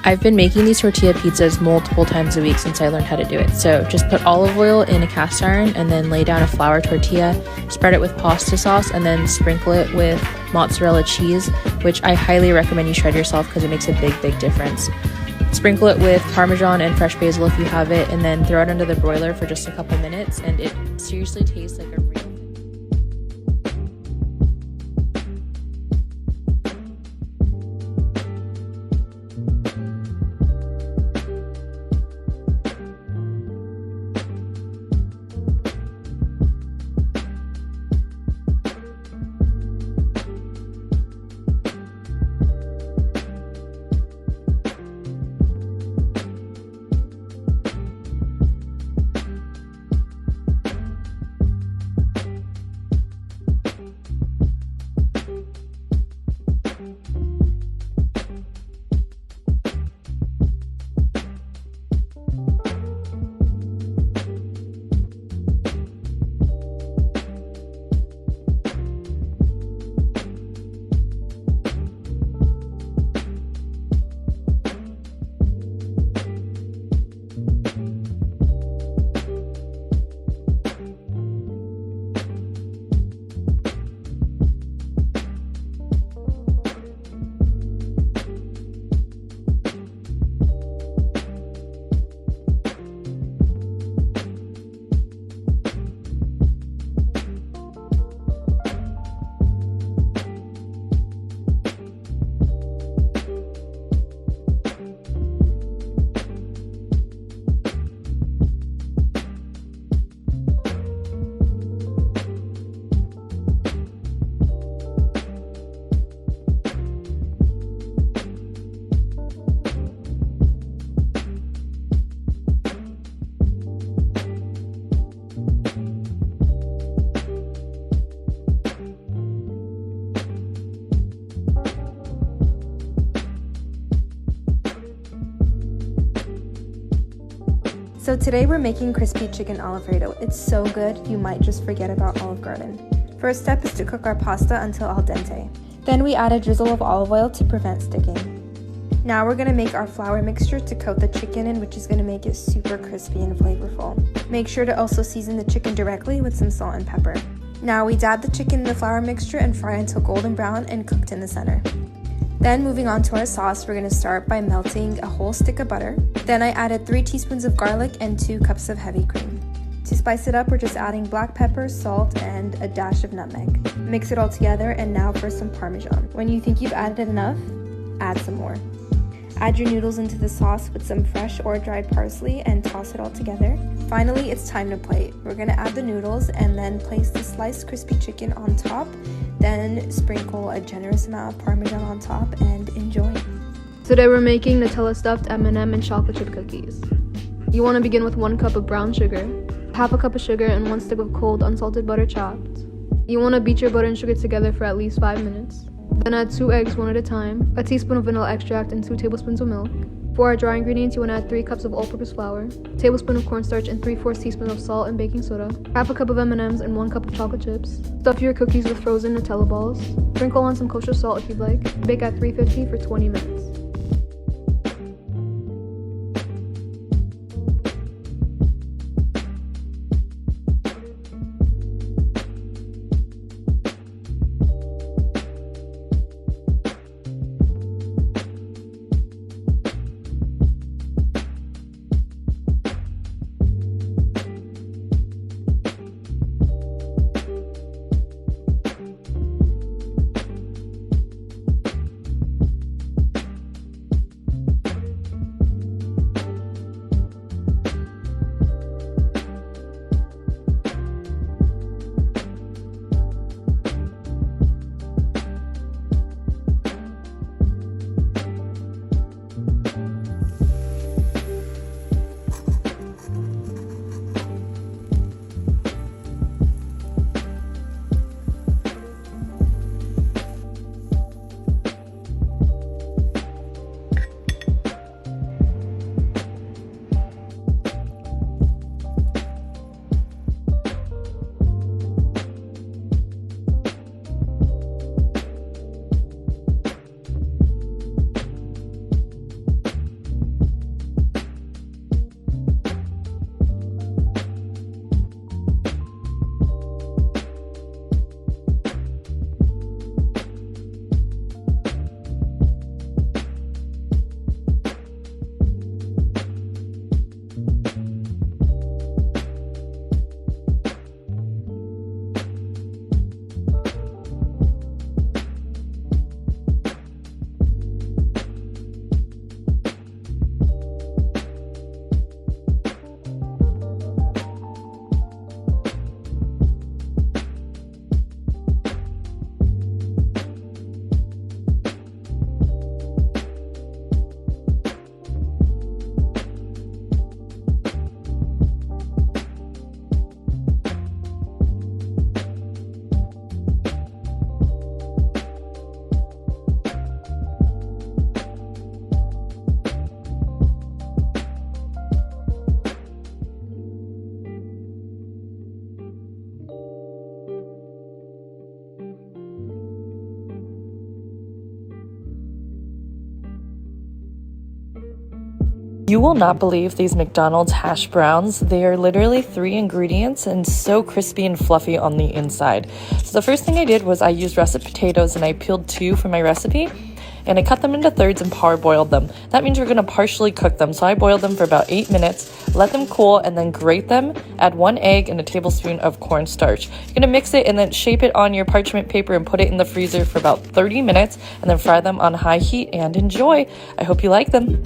I've been making these tortilla pizzas multiple times a week since I learned how to do it. So just put olive oil in a cast iron and then lay down a flour tortilla, spread it with pasta sauce, and then sprinkle it with mozzarella cheese, which I highly recommend you shred yourself because it makes a big difference. Sprinkle it with Parmesan and fresh basil if you have it, and then throw it under the broiler for just a couple minutes, and it seriously tastes like a real... So today we're making crispy chicken Alfredo. It's so good, you might just forget about Olive Garden. First step is to cook our pasta until al dente. Then we add a drizzle of olive oil to prevent sticking. Now we're gonna make our flour mixture to coat the chicken in, which is gonna make it super crispy and flavorful. Make sure to also season the chicken directly with some salt and pepper. Now we dab the chicken in the flour mixture and fry until golden brown and cooked in the center. Then moving on to our sauce, we're going to start by melting a whole stick of butter. Then I added 3 teaspoons of garlic and 2 cups of heavy cream. To spice it up, we're just adding black pepper, salt, and a dash of nutmeg. Mix it all together, and now for some Parmesan. When you think you've added enough, add some more. Add your noodles into the sauce with some fresh or dried parsley and toss it all together. Finally, it's time to plate. We're going to add the noodles and then place the sliced crispy chicken on top. Then sprinkle a generous amount of Parmesan on top and enjoy. Today we're making Nutella stuffed M&M and chocolate chip cookies. You want to begin with 1 cup of brown sugar, half a cup of sugar, and 1 stick of cold unsalted butter chopped. You want to beat your butter and sugar together for at least 5 minutes. Then add 2 eggs one at a time, a teaspoon of vanilla extract, and 2 tablespoons of milk. For our dry ingredients, you want to add 3 cups of all-purpose flour, a tablespoon of cornstarch, and 3/4 teaspoons of salt and baking soda, half a cup of M&Ms, and 1 cup of chocolate chips. Stuff your cookies with frozen Nutella balls. Sprinkle on some kosher salt if you'd like. Bake at 350 for 20 minutes. You will not believe these McDonald's hash browns. They are literally 3 ingredients and so crispy and fluffy on the inside. So the first thing I did was I used russet potatoes and I peeled 2 for my recipe. And I cut them into thirds and parboiled them. That means we're going to partially cook them. So I boiled them for about 8 minutes, let them cool, and then grate them. Add 1 egg and a tablespoon of cornstarch. You're going to mix it and then shape it on your parchment paper and put it in the freezer for about 30 minutes and then fry them on high heat and enjoy. I hope you like them.